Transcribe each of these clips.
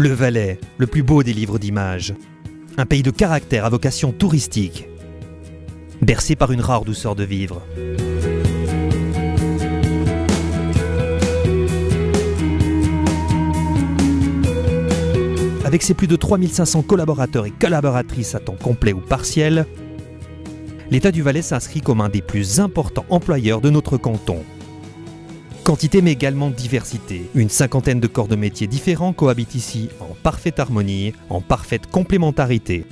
Le Valais, le plus beau des livres d'images. Un pays de caractère à vocation touristique. Bercé par une rare douceur de vivre. Avec ses plus de 3500 collaborateurs et collaboratrices à temps complet ou partiel, l'État du Valais s'inscrit comme un des plus importants employeurs de notre canton. Quantité mais également diversité. Une cinquantaine de corps de métiers différents cohabitent ici en parfaite harmonie, en parfaite complémentarité.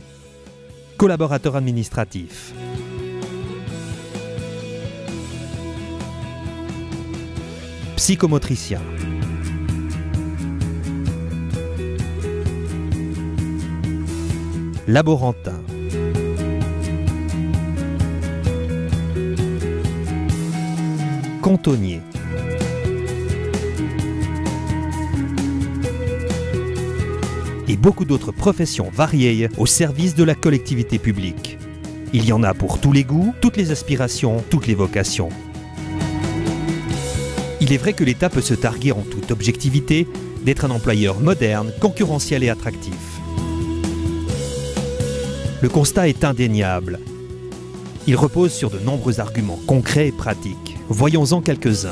Collaborateurs administratifs. Psychomotriciens. Laborantins. Cantonniers. Et beaucoup d'autres professions variées au service de la collectivité publique. Il y en a pour tous les goûts, toutes les aspirations, toutes les vocations. Il est vrai que l'État peut se targuer en toute objectivité d'être un employeur moderne, concurrentiel et attractif. Le constat est indéniable. Il repose sur de nombreux arguments concrets et pratiques. Voyons-en quelques-uns.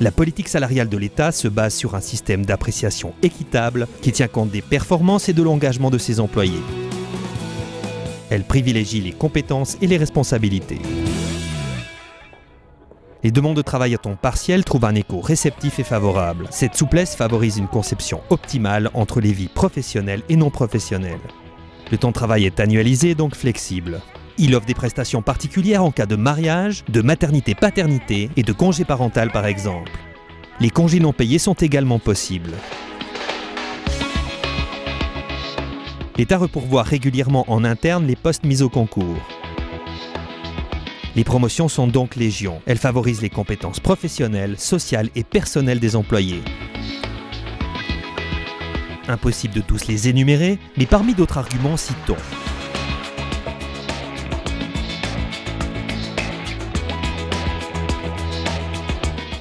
La politique salariale de l'État se base sur un système d'appréciation équitable qui tient compte des performances et de l'engagement de ses employés. Elle privilégie les compétences et les responsabilités. Les demandes de travail à temps partiel trouvent un écho réceptif et favorable. Cette souplesse favorise une conception optimale entre les vies professionnelles et non professionnelles. Le temps de travail est annualisé, donc flexible. Il offre des prestations particulières en cas de mariage, de maternité-paternité et de congé parental par exemple. Les congés non payés sont également possibles. L'État repourvoit régulièrement en interne les postes mis au concours. Les promotions sont donc légion. Elles favorisent les compétences professionnelles, sociales et personnelles des employés. Impossible de tous les énumérer, mais parmi d'autres arguments, citons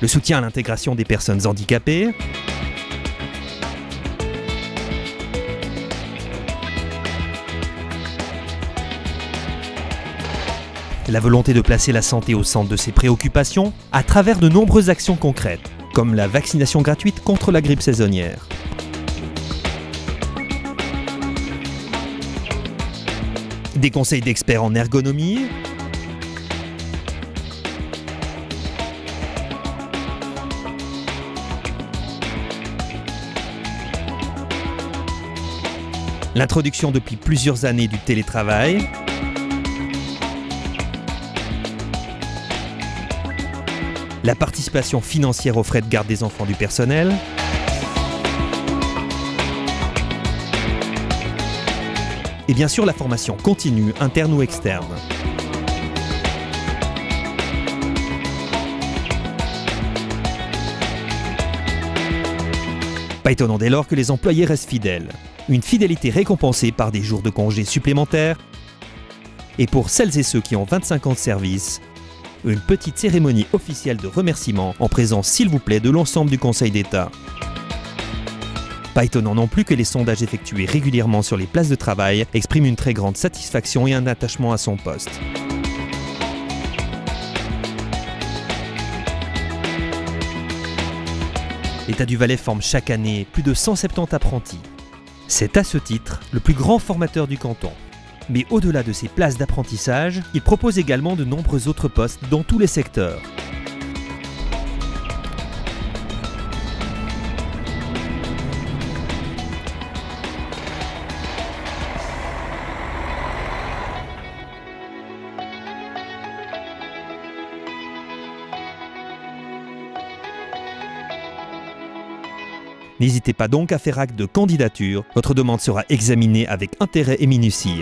le soutien à l'intégration des personnes handicapées, la volonté de placer la santé au centre de ses préoccupations à travers de nombreuses actions concrètes, comme la vaccination gratuite contre la grippe saisonnière. Des conseils d'experts en ergonomie, l'introduction depuis plusieurs années du télétravail, la participation financière aux frais de garde des enfants du personnel, et bien sûr la formation continue, interne ou externe. Pas étonnant dès lors que les employés restent fidèles. Une fidélité récompensée par des jours de congés supplémentaires. Et pour celles et ceux qui ont 25 ans de service, une petite cérémonie officielle de remerciement en présence, s'il vous plaît, de l'ensemble du Conseil d'État. Pas étonnant non plus que les sondages effectués régulièrement sur les places de travail expriment une très grande satisfaction et un attachement à son poste. L'État du Valais forme chaque année plus de 170 apprentis. C'est à ce titre le plus grand formateur du canton. Mais au-delà de ces places d'apprentissage, il propose également de nombreux autres postes dans tous les secteurs. N'hésitez pas donc à faire acte de candidature. Votre demande sera examinée avec intérêt et minutie.